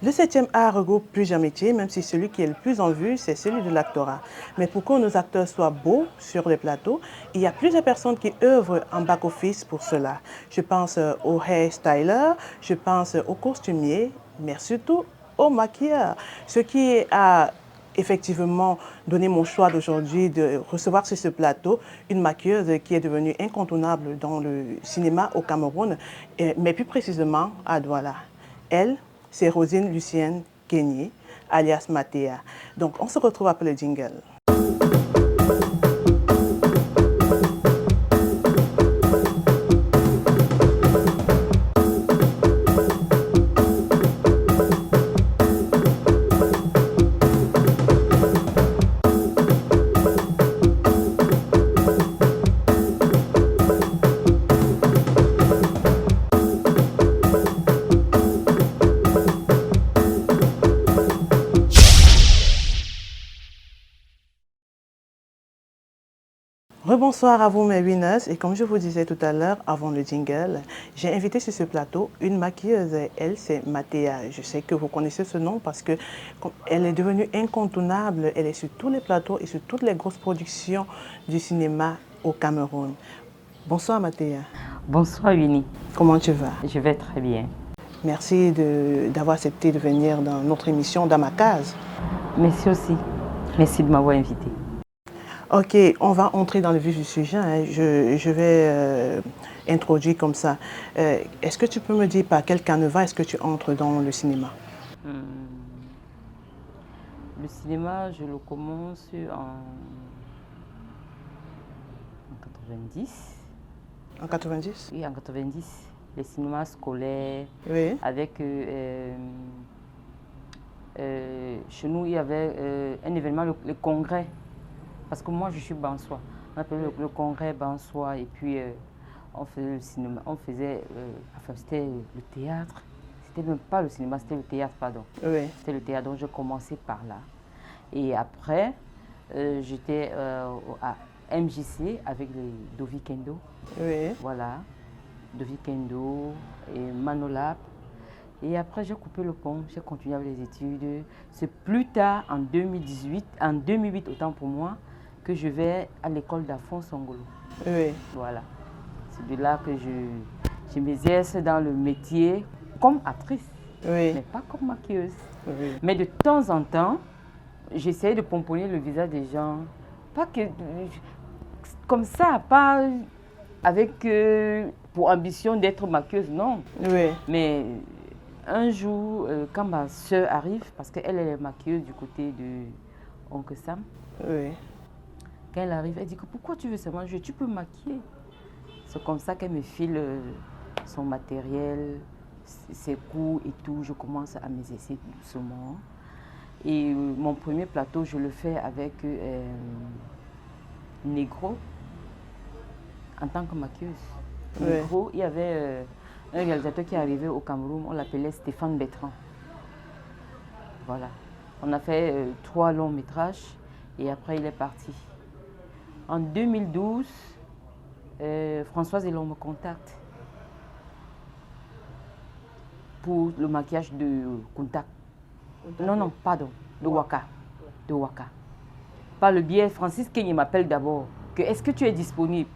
Le 7e art regroupe plusieurs métiers, même si celui qui est le plus en vue, c'est celui de l'actorat. Mais pour que nos acteurs soient beaux sur les plateaux, il y a plusieurs personnes qui œuvrent en back-office pour cela. Je pense aux hairstylers, je pense aux costumiers, mais surtout aux maquilleurs. Ce qui a effectivement donné mon choix d'aujourd'hui de recevoir sur ce plateau une maquilleuse qui est devenue incontournable dans le cinéma au Cameroun, mais plus précisément à Douala. Elle, c'est Rosine Lucienne Kenyé, alias Matéa. Donc, on se retrouve après le jingle. Rebonsoir à vous mes winners, et comme je vous disais tout à l'heure avant le jingle, j'ai invité sur ce plateau une maquilleuse. Elle, c'est Matéa. Je sais que vous connaissez ce nom parce que elle est devenue incontournable. Elle est sur tous les plateaux et sur toutes les grosses productions du cinéma au Cameroun. Bonsoir Matéa. Bonsoir Winnie. Comment tu vas? Je vais très bien. Merci d'avoir accepté de venir dans notre émission Dans ma case. Merci aussi. Merci de m'avoir invité. Ok, on va entrer dans le vif du sujet. Hein. Je vais introduire comme ça. Est-ce que tu peux me dire par quel canevas est-ce que tu entres dans le cinéma? Le cinéma, je le commence en 90. En 90? Oui, en 90. Les cinémas scolaires. Oui. Avec... chez nous, il y avait un événement, le congrès. Parce que moi, je suis bansois. On appelait le congrès bansois. Et puis, on faisait le cinéma. On faisait... enfin, c'était le théâtre. C'était même pas le cinéma, c'était le théâtre, pardon. Oui. C'était le théâtre, donc je commençais par là. Et après, j'étais à MJC avec les Dovi Kendo. Oui. Voilà. Dovi Kendo et Manolap. Et après, j'ai coupé le pont, j'ai continué avec les études. C'est plus tard, en 2008 autant pour moi, que je vais à l'école d'Alphonse Ngolo. Oui. Voilà. C'est de là que je m'exerce dans le métier comme actrice, Oui. mais pas comme maquilleuse. Oui. Mais de temps en temps, j'essaie de pomponner le visage des gens. Pas que... Comme ça, pas avec... pour ambition d'être maquilleuse, non. Oui. Mais un jour, quand ma soeur arrive, parce qu'elle est maquilleuse du côté de Oncle Sam, Oui. quand elle arrive, elle dit que pourquoi tu veux seulement jouer, tu peux maquiller. C'est comme ça qu'elle me file son matériel, ses coups et tout. Je commence à m'exercer doucement. Et mon premier plateau, je le fais avec Negro en tant que maquilleuse. Oui. Negro, il y avait un réalisateur qui est arrivé au Cameroun, on l'appelait Stéphane Bertrand. Voilà. On a fait 3 longs métrages et après il est parti. En 2012, Françoise Elon me contacte pour le maquillage de Contact. Non, pardon, de Waka. De Waka. Par le biais, Francis Kenyé m'appelle d'abord que est-ce que tu es disponible?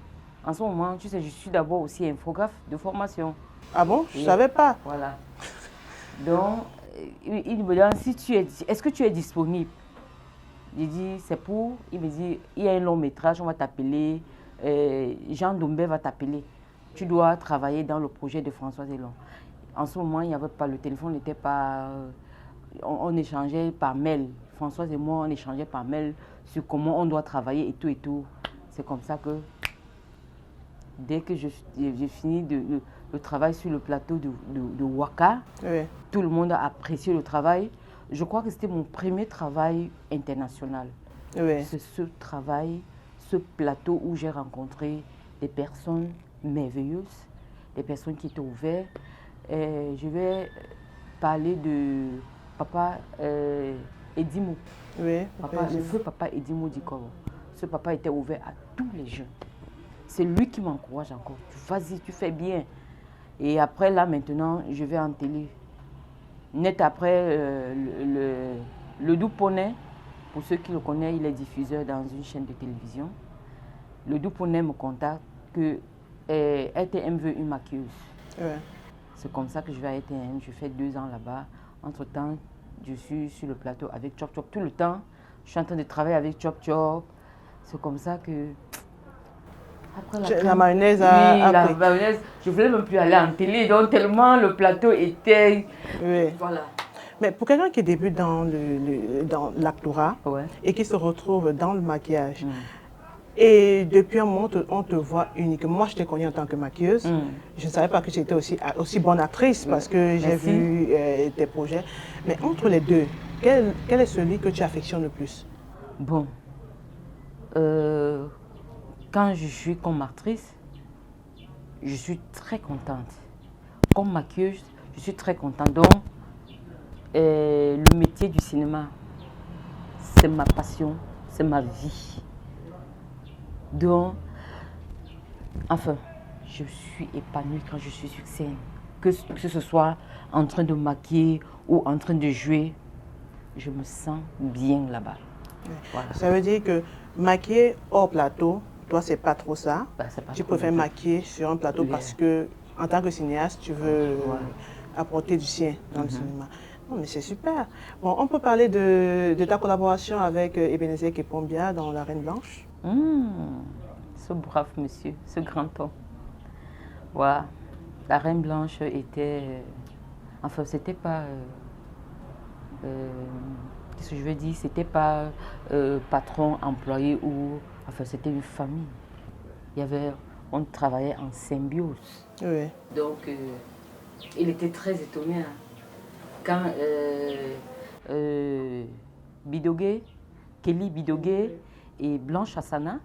En ce moment, tu sais, je suis d'abord aussi infographe de formation. Ah bon? Je ne savais pas. Voilà. Donc, il me demande si est-ce que tu es disponible? J'ai dit, c'est pour. Il me dit, il y a un long métrage, on va t'appeler. Jean Dombé va t'appeler. Tu dois travailler dans le projet de Françoise Elon. En ce moment, il n'y avait pas, le téléphone n'était pas. On échangeait par mail. Françoise et moi, on échangeait par mail sur comment on doit travailler et tout et tout. C'est comme ça que, dès que j'ai fini le travail sur le plateau de Waka, Oui. tout le monde a apprécié le travail. Je crois que c'était mon premier travail international. Oui. C'est ce travail, ce plateau où j'ai rencontré des personnes merveilleuses, des personnes qui étaient ouvertes. Je vais parler de papa Edimo. Oui. Le feu papa Edimo Dikovo. Ce papa était ouvert à tous les jeunes. C'est lui qui m'encourage encore. Vas-y, tu fais bien. Et après, là, maintenant, je vais en télé. Net après, le Doux Poney, pour ceux qui le connaissent, il est diffuseur dans une chaîne de télévision. Le Doux Poney me contacte que RTM veut une maquilleuse. Ouais. C'est comme ça que je vais à RTM. Je fais 2 ans là-bas. Entre-temps, je suis sur le plateau avec Chop Chop. Tout le temps, je suis en train de travailler avec Chop Chop. C'est comme ça que... Après La mayonnaise oui, a la pris. mayonnaise, je ne voulais même plus aller en télé. Donc, tellement le plateau était... Oui. Voilà. Mais pour quelqu'un qui débute dans dans l'actorat Ouais. et qui se retrouve dans le maquillage, et depuis un moment, on te voit uniquement. Moi, je t'ai connue en tant que maquilleuse. Je ne savais pas que tu étais aussi bonne actrice parce que j'ai Merci. vu tes projets. Mais entre les deux, quel est celui que tu affectionnes le plus? Bon. Quand je suis comme actrice, je suis très contente. Comme maquilleuse, je suis très contente. Donc, le métier du cinéma, c'est ma passion, c'est ma vie. Donc, enfin, je suis épanouie quand je suis sur scène. Que ce soit en train de maquiller ou en train de jouer, je me sens bien là-bas. Voilà. Ça veut dire que maquiller hors plateau, toi, c'est pas trop ça. Bah, c'est pas Tu trop préfères du tout. maquiller sur un plateau Oui. parce que, en tant que cinéaste, tu veux apporter du sien dans le cinéma. Non, mais c'est super. Bon, on peut parler de ta collaboration avec Ebenezer Kepombia dans La Reine Blanche. Ce brave monsieur, ce grand homme. Voilà. La Reine Blanche était... enfin, c'était pas... qu'est-ce que je veux dire? C'était pas patron, employé ou... Enfin, c'était une famille. On travaillait en symbiose. Oui. Donc, il était très étonné. Hein. Quand Bidogué, Kelly Bidogué et Blanche Hassana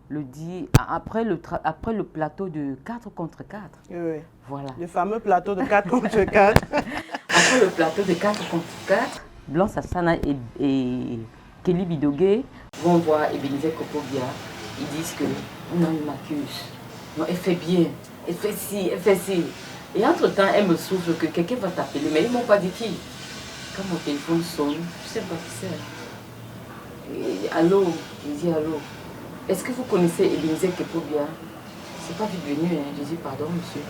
le dit après le plateau de 4 contre 4. Oui. Voilà. Le fameux plateau de 4 contre 4. Après le plateau de 4 contre 4, Blanche Hassana et Kelly Bidogué vont voir Ebenezer Kepombia. Ils disent que on a une maquilleuse. Non, elle fait bien. Elle fait ci, elle fait ci. Et entre-temps, elle me souffle que quelqu'un va t'appeler. Mais ils ne m'ont pas dit qui. Quand mon téléphone sonne, je ne sais pas qui c'est. Et, allô, il dit allô. Est-ce que vous connaissez Ebenezer Kepombia? C'est pas vite venu, hein. Je dis pardon, monsieur.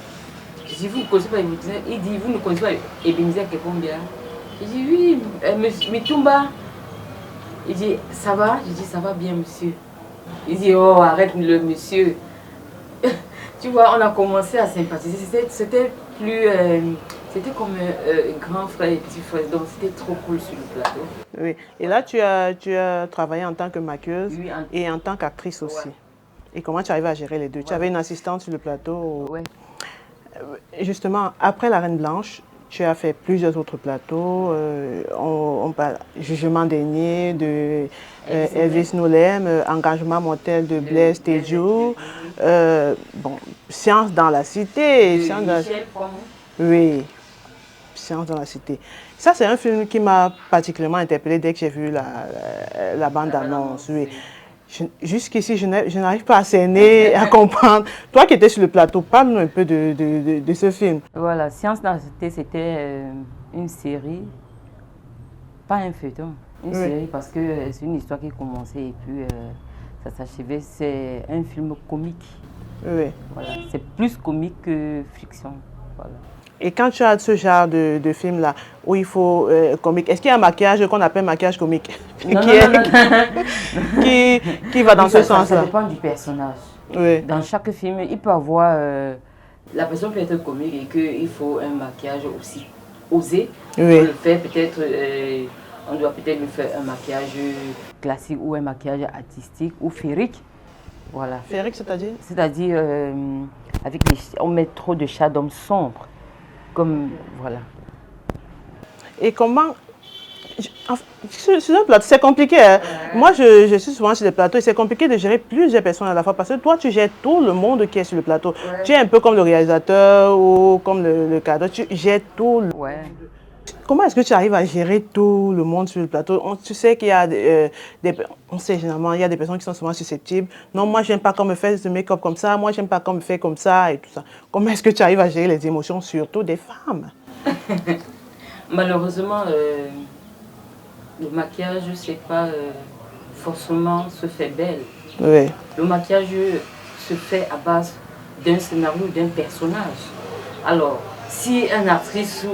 Je dis, vous ne connaissez pas Ebenezer? Il dit, vous ne connaissez pas Ebenezer Kepombia? Je dis, oui, Mitumba. Il dit, ça va? Je dis, ça va bien, monsieur. Il dit, oh, arrête le monsieur. Tu vois, on a commencé à sympathiser. C'était plus... c'était comme grand frère et petit frère. Donc, c'était trop cool sur le plateau. Oui. Et là, tu as travaillé en tant que maquilleuse Oui, et en tant qu'actrice aussi. Ouais. Et comment tu arrives à gérer les deux? Tu avais une assistante sur le plateau? Ouais. Justement, après La Reine Blanche, tu as fait plusieurs autres plateaux. On parle Jugement dernier de Elvis Noulem, Engagement mortel de Blaise Tedjou, bon, Science dans la cité. Science dans... Michel Pomme. Oui, Science dans la cité. Ça, c'est un film qui m'a particulièrement interpellée dès que j'ai vu la bande-annonce. Oui. Jusqu'ici, je n'arrive pas à cerner, à comprendre. Toi qui étais sur le plateau, parle-nous un peu de ce film. Voilà, Science dans la cité, c'était une série, pas un feuilleton, une série parce que c'est une histoire qui commençait et puis ça s'achevait. C'est un film comique. Oui. Voilà, c'est plus comique que fiction. Voilà. Et quand tu as ce genre de film-là, où il faut comique, est-ce qu'il y a un maquillage qu'on appelle maquillage comique Non, qui va dans ce sens-là? Ça dépend du personnage. Oui. Dans chaque film, il peut avoir... la personne peut être comique et qu'il faut un maquillage aussi osé. Oui. On le fait peut-être... on doit peut-être lui faire un maquillage classique ou un maquillage artistique ou féerique. Voilà. Féerique, c'est-à-dire? C'est-à-dire, on met trop de shadows sombres. Comme, voilà. Et comment... Sur un plateau, c'est compliqué. Hein? Moi, je suis souvent sur les plateaux et c'est compliqué de gérer plusieurs personnes à la fois parce que toi, tu gères tout le monde qui est sur le plateau. Tu es un peu comme le réalisateur ou comme le cadre. Tu gères tout le monde. Comment est-ce que tu arrives à gérer tout le monde sur le plateau? Tu sais qu'il y a on sait généralement, il y a des personnes qui sont souvent susceptibles. Non, moi, j'aime pas qu'on me fasse de make-up comme ça. Moi, j'aime pas qu'on me fait comme ça et tout ça. Comment est-ce que tu arrives à gérer les émotions, surtout des femmes? Malheureusement, le maquillage, c'est pas forcément se fait belle. Oui. Le maquillage se fait à base d'un scénario, d'un personnage. Alors, si un actrice,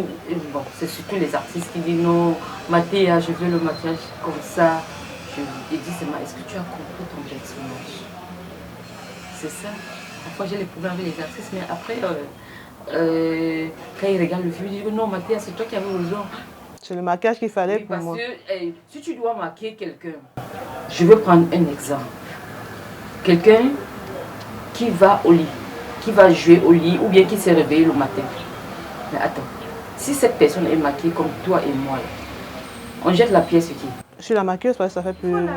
bon, c'est surtout les artistes qui disent non, Mathéa, je veux le maquillage comme ça. Je lui dis, est-ce que tu as compris ton personnage? C'est ça. Parfois, j'ai les problèmes avec les artistes, mais après, quand ils regardent le film, ils disent non, Mathéa, c'est toi qui avais raison. C'est le maquillage qu'il fallait Oui, pour parce moi. que si tu dois maquiller quelqu'un, je veux prendre un exemple. Quelqu'un qui va au lit, qui va jouer au lit ou bien qui s'est réveillé le matin. Mais attends, si cette personne est maquillée comme toi et moi, on jette la pièce sur qui? Sur la maquilleuse, parce que ça fait plus... Voilà.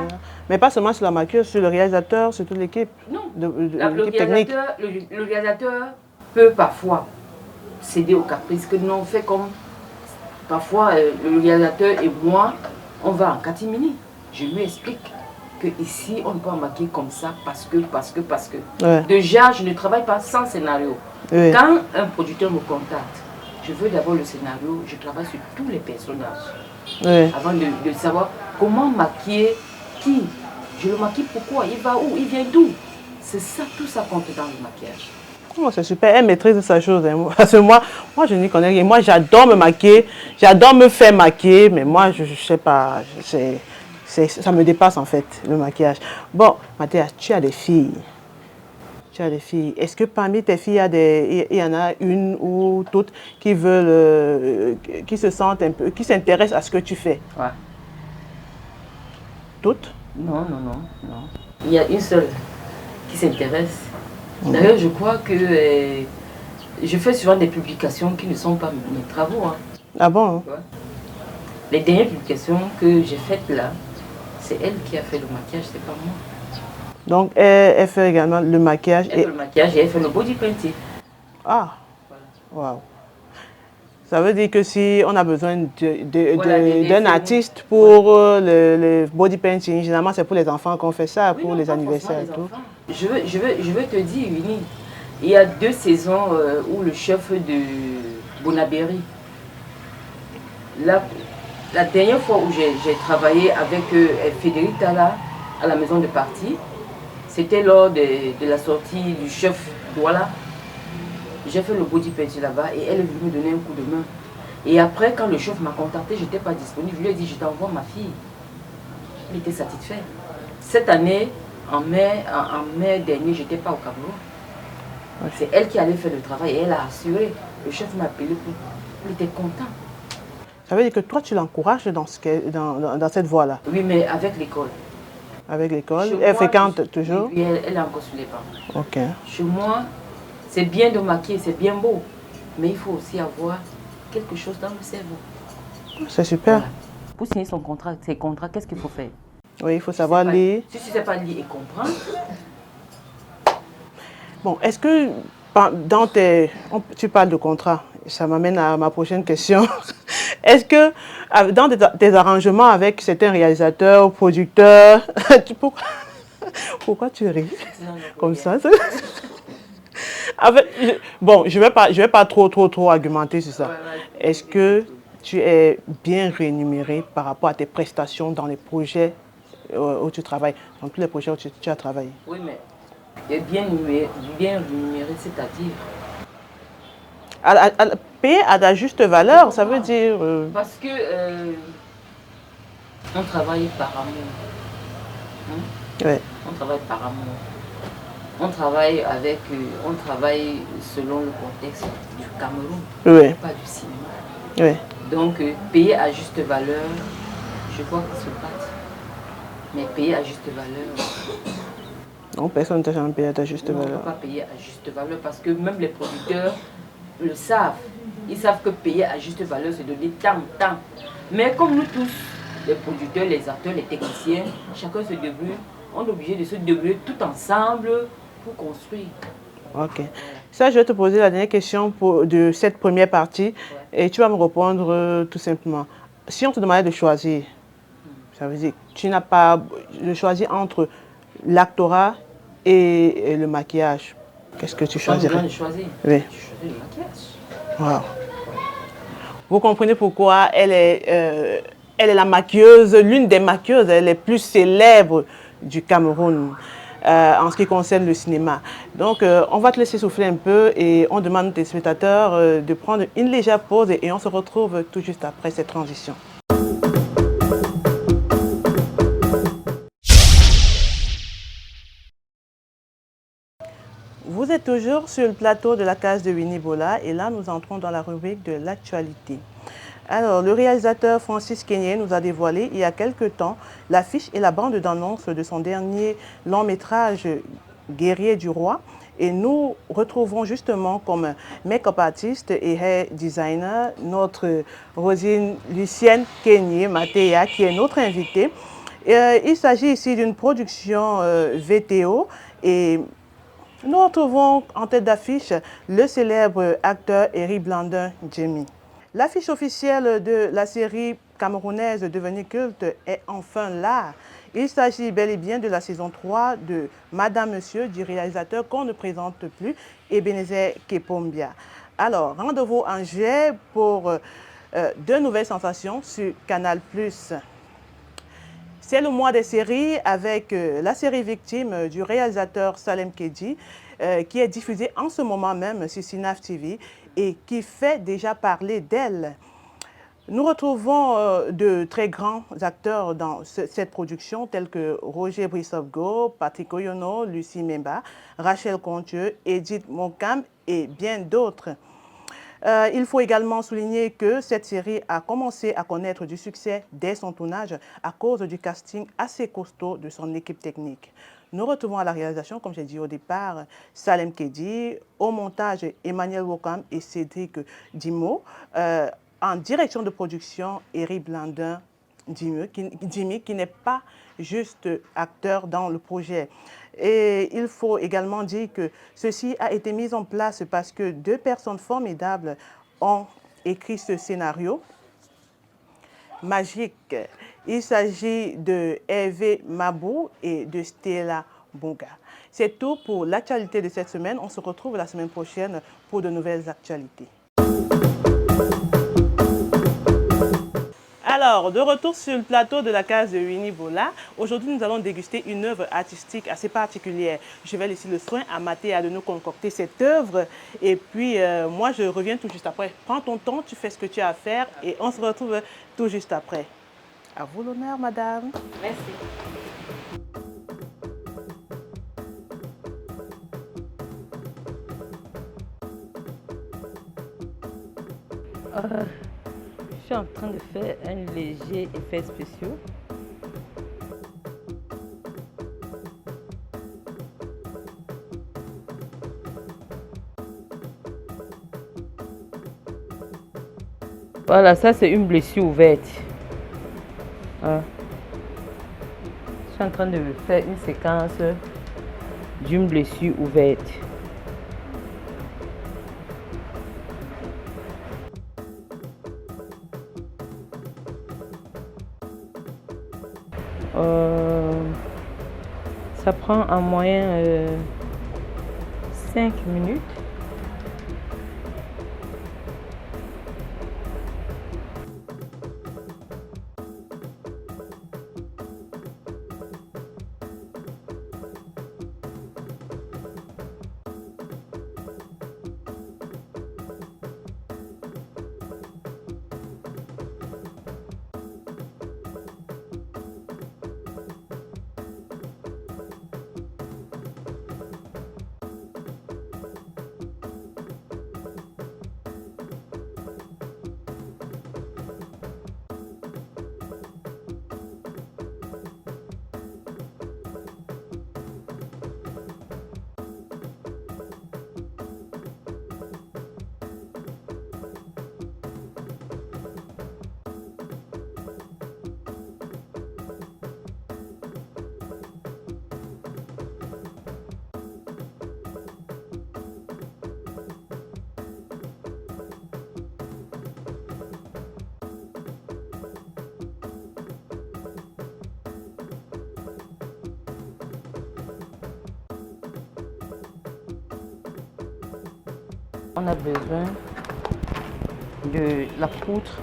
Mais pas seulement sur la maquilleuse, sur le réalisateur, sur toute l'équipe. Non, l'équipe technique. le réalisateur peut parfois céder au caprice que non, on fait comme... Parfois, le réalisateur et moi, on va en catimini. Je lui explique que ici on ne peut pas maquiller comme ça parce que. Ouais. Déjà, je ne travaille pas sans scénario. Oui. Quand un producteur me contacte, je veux d'abord le scénario, je travaille sur tous les personnages. Oui. Avant de savoir comment maquiller qui. Je le maquille pourquoi, il va où, il vient d'où. C'est ça, tout ça compte dans le maquillage. Oh, c'est super, elle maîtrise sa chose. Hein. Parce que moi je n'y connais rien. Moi, j'adore me maquiller, j'adore me faire maquiller, mais moi, je ne sais pas, ça me dépasse en fait, le maquillage. Bon, Mathéa, tu as des filles. Tu as des filles. Est-ce que parmi tes filles, il y en a une ou toutes qui veulent, qui se sentent un peu, qui s'intéressent à ce que tu fais? Ouais. Toutes? Non. Il y a une seule qui s'intéresse. D'ailleurs, je crois que je fais souvent des publications qui ne sont pas mes travaux. Hein. Ah bon? Ouais. Les dernières publications que j'ai faites là, c'est elle qui a fait le maquillage, c'est pas moi. Donc, elle fait également le maquillage. Elle fait le maquillage et elle fait le body painting. Ah, waouh. Ça veut dire que si on a besoin d'un artiste pour le body painting, généralement c'est pour les enfants qu'on fait ça, Oui, pour non, les pas anniversaires et tout. enfants. Je veux te dire, Winnie, il y a 2 saisons où le chef de Bonaberry, la dernière fois où j'ai travaillé avec Frédéric Tala à la maison de parti, c'était lors de la sortie du chef Douala. J'ai fait le body painting là-bas et elle est venue me donner un coup de main. Et après, quand le chef m'a contacté, je n'étais pas disponible. Je lui ai dit, je t'envoie ma fille. Il était satisfait. Cette année, en mai dernier, je n'étais pas au Cameroun. Ouais. C'est elle qui allait faire le travail et elle a assuré. Le chef m'a appelé, il était content. Ça veut dire que toi, tu l'encourages dans cette voie-là? Oui, mais avec l'école. Avec l'école? Elle fréquente toujours? Oui, elle est encore sur les bancs. Ok. Chez moi, c'est bien de maquiller, c'est bien beau. Mais il faut aussi avoir quelque chose dans le cerveau. C'est super. Voilà. Pour signer ses contrats, qu'est-ce qu'il faut faire? Oui, il faut savoir lire. Si tu ne sais pas lire et comprendre. Bon, est-ce que tu parles de contrat, ça m'amène à ma prochaine question. Est-ce que dans tes arrangements avec certains réalisateurs, producteurs, pourquoi tu ris comme ça? Bon, je vais pas trop argumenter sur ça. Est-ce que tu es bien rémunéré par rapport à tes prestations dans les projets où tu travailles, dans tous les projets où tu as travaillé? Oui, mais bien rémunéré, c'est-à-dire payer à la juste valeur, ça veut dire... Parce que on travaille par amour. Hein? Ouais. On travaille par amour. On travaille selon le contexte du Cameroun, oui. Pas du cinéma. Oui. Donc, payer à juste valeur, je crois qu'ils se battent. Mais payer à juste valeur... Non, personne ne t'a jamais payé à ta juste valeur. On ne peut pas payer à juste valeur parce que même les producteurs le savent. Ils savent que payer à juste valeur, c'est donner tant. Mais comme nous tous, les producteurs, les acteurs, les techniciens, chacun se débrouille, on est obligé de se débrouiller tout ensemble pour construire. Ok. Ça, je vais te poser la dernière question de cette première partie et tu vas me répondre tout simplement. Si on te demandait de choisir, ça veut dire que tu n'as pas choisi entre l'actorat et le maquillage. Qu'est-ce que tu choisirais? Je choisis. Oui. Je choisis le maquillage. Wow. Vous comprenez pourquoi elle est la maquilleuse, l'une des maquilleuses les plus célèbres du Cameroun en ce qui concerne le cinéma. Donc, on va te laisser souffler un peu et on demande aux téléspectateurs de prendre une légère pause et on se retrouve tout juste après cette transition. Vous êtes toujours sur le plateau de la case de Winnie Bola et là, nous entrons dans la rubrique de l'actualité. Alors, le réalisateur Francis Kenyé nous a dévoilé il y a quelque temps l'affiche et la bande d'annonce de son dernier long métrage Guerrier du Roi. Et nous retrouvons justement comme make-up artiste et hair designer notre Rosine Lucienne Kenyé Matéa qui est notre invitée. Il s'agit ici d'une production VTO et nous retrouvons en tête d'affiche le célèbre acteur Eric Blandin Djemi. L'affiche officielle de la série camerounaise devenue culte est enfin là. Il s'agit bel et bien de la saison 3 de Madame Monsieur du réalisateur qu'on ne présente plus, Ebenezer Kepombia. Alors, rendez-vous en juillet pour de nouvelles sensations sur Canal+. C'est le mois des séries avec la série Victime du réalisateur Salem Kedji qui est diffusée en ce moment même sur Synapse TV et qui fait déjà parler d'elle. Nous retrouvons de très grands acteurs dans cette production tels que Roger Brissovgo, Patrick Oyono, Lucie Memba, Rachel Contieux, Edith Monkam et bien d'autres. Il faut également souligner que cette série a commencé à connaître du succès dès son tournage à cause du casting assez costaud de son équipe technique. Nous retrouvons à la réalisation, comme j'ai dit au départ, Salem Kedji, au montage Emmanuel Wokam et Cédric Dimo, en direction de production Eric Blandin Djimi, qui n'est pas juste acteur dans le projet. Et il faut également dire que ceci a été mis en place parce que deux personnes formidables ont écrit ce scénario magique. Il s'agit de Hervé Mabou et de Stella Bonga. C'est tout pour l'actualité de cette semaine. On se retrouve la semaine prochaine pour de nouvelles actualités. Alors, de retour sur le plateau de la case de Winnie Bola, aujourd'hui nous allons déguster une œuvre artistique assez particulière. Je vais laisser le soin à Mathéa de nous concocter cette œuvre et puis moi je reviens tout juste après. Prends ton temps, tu fais ce que tu as à faire et on se retrouve tout juste après. À vous l'honneur, madame. Merci. Je suis en train de faire un léger effet spécial. Voilà, ça c'est une blessure ouverte. Je suis en train de faire une séquence d'une blessure ouverte. Ça prend en moyenne 5 minutes. On a besoin de la poutre.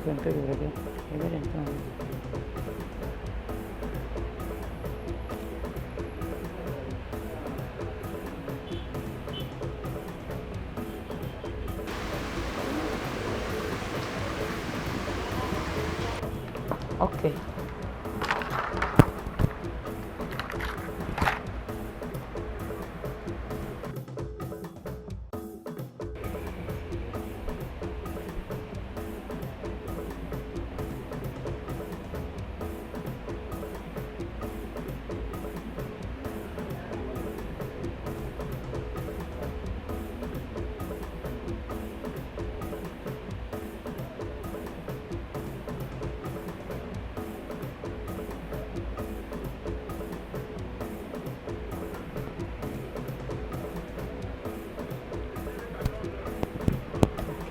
Un peu de regret. Ok.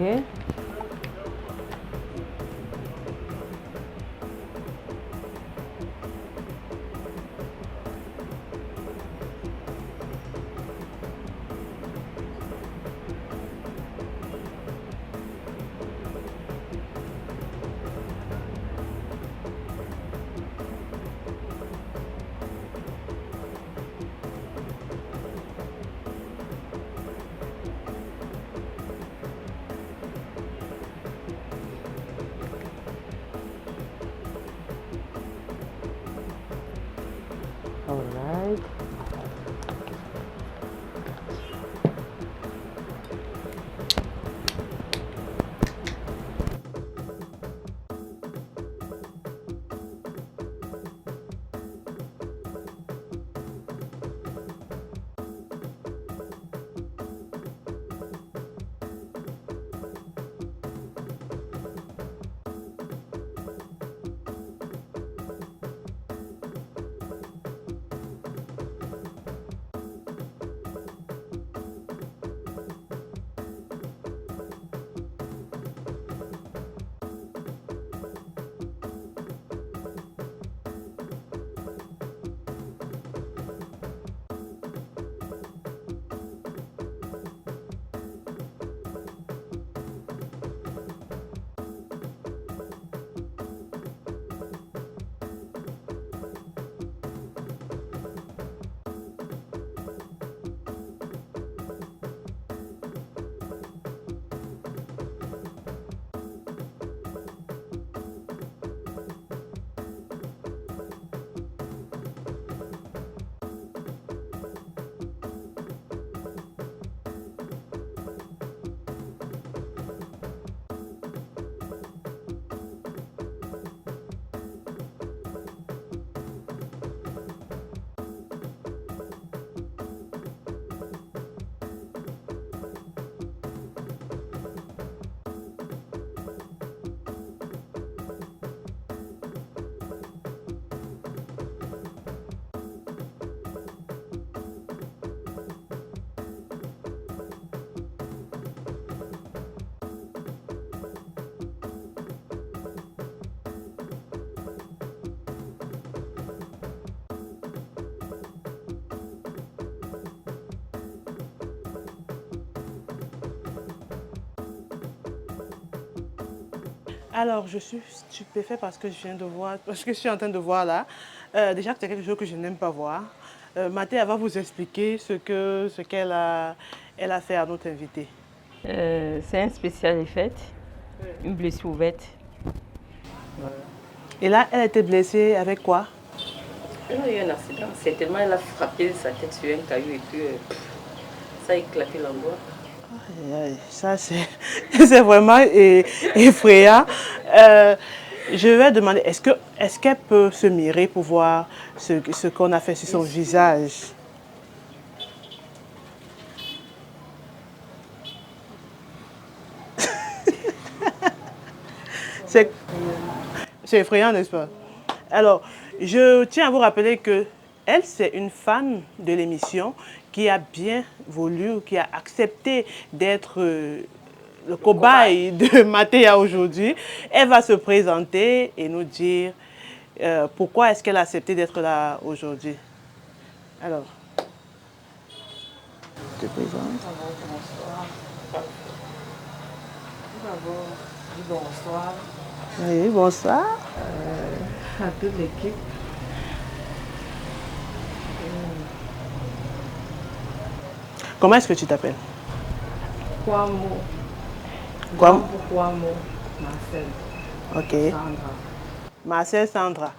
Ok. All right. Alors, je suis stupéfait parce que je viens de voir, parce que je suis en train de voir là. Déjà que c'est quelque chose que je n'aime pas voir. Mathé, elle va vous expliquer ce qu'elle elle a fait à notre invité. C'est un spécial effet, une blessure ouverte. Voilà. Et là, elle a été blessée avec quoi? Elle a eu un accident. Certainement, elle a frappé sa tête sur un caillou et puis ça a éclaté l'endroit. Ça, c'est vraiment effrayant. Je vais demander, est-ce qu'elle peut se mirer pour voir ce qu'on a fait sur son visage? C'est effrayant, n'est-ce pas? Alors, Je tiens à vous rappeler que elle, c'est une fan de l'émission qui a bien voulu, qui a accepté d'être le cobaye de Matéa aujourd'hui. Elle va se présenter et nous dire pourquoi est-ce qu'elle a accepté d'être là aujourd'hui. Alors, je te présente. Bonsoir. D'abord, bonsoir Oui, bonsoir. à toute l'équipe. Comment est-ce que tu t'appelles? Kwamo. Kwamo. Kwamo. Marcel. Ok. Sandra. Marcel Sandra.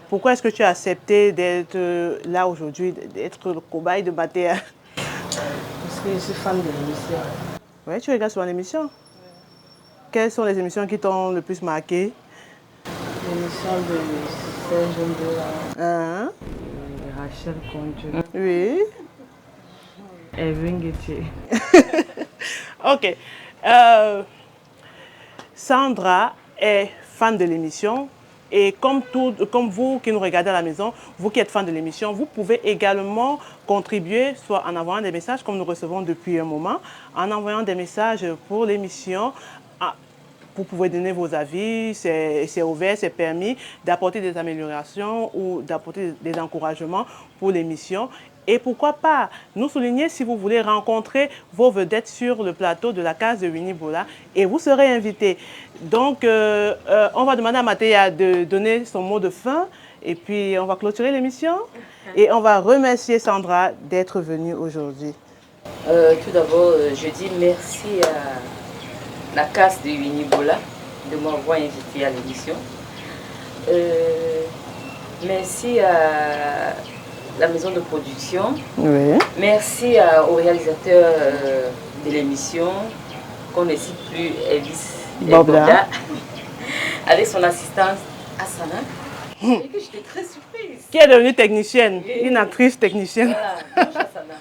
Pourquoi est-ce que tu as accepté d'être là aujourd'hui, d'être le cobaye de Matéa? Parce que je suis fan de l'émission. Oui, tu regardes sur l'émission. Oui. Quelles sont les émissions qui t'ont le plus marqué? L'émission de Serge Ndola. Hein? Rachel Conjou. Oui. Erin Guettier. Ok. Sandra est fan de l'émission. Et comme vous qui nous regardez à la maison, vous qui êtes fan de l'émission, vous pouvez également contribuer, soit en envoyant des messages, comme nous recevons depuis un moment, en envoyant des messages pour l'émission. Vous pouvez donner vos avis, c'est ouvert, c'est permis d'apporter des améliorations ou d'apporter des encouragements pour l'émission. Et pourquoi pas nous souligner si vous voulez rencontrer vos vedettes sur le plateau de la case de Winnie Bola et vous serez invité. Donc, on va demander à Matéa de donner son mot de fin et puis on va clôturer l'émission et on va remercier Sandra d'être venue aujourd'hui. Tout d'abord, je dis merci à la case de Winnie Bola de m'avoir invité à l'émission. Merci à la maison de production. Oui. Merci au réalisateur de l'émission, qu'on ne cite plus, Elvis Boda, avec son assistante Asana. Et que j'étais très surprise. Qui est devenue technicienne, une actrice technicienne. Voilà, Blanche Asana.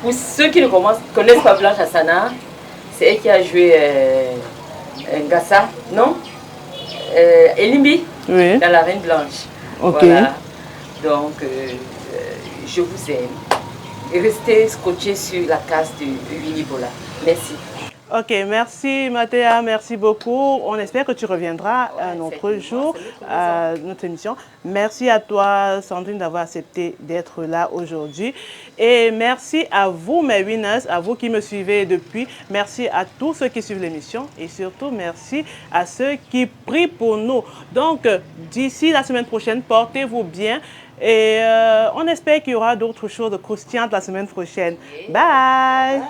Pour ceux qui ne connaissent pas Blanche Asana, c'est elle qui a joué Ngassa, non Elimbi, oui. Dans La Reine Blanche. Ok. Voilà. Donc, je vous aime. Et restez scotchés sur la case de Winnie Bola. Merci. Ok, merci Matéa, merci beaucoup. On espère que tu reviendras un autre jour à notre émission. Merci à toi Sandrine d'avoir accepté d'être là aujourd'hui. Et merci à vous mes winners, à vous qui me suivez depuis. Merci à tous ceux qui suivent l'émission et surtout merci à ceux qui prient pour nous. Donc d'ici la semaine prochaine, portez-vous bien. Et on espère qu'il y aura d'autres choses croustillantes la semaine prochaine. Bye!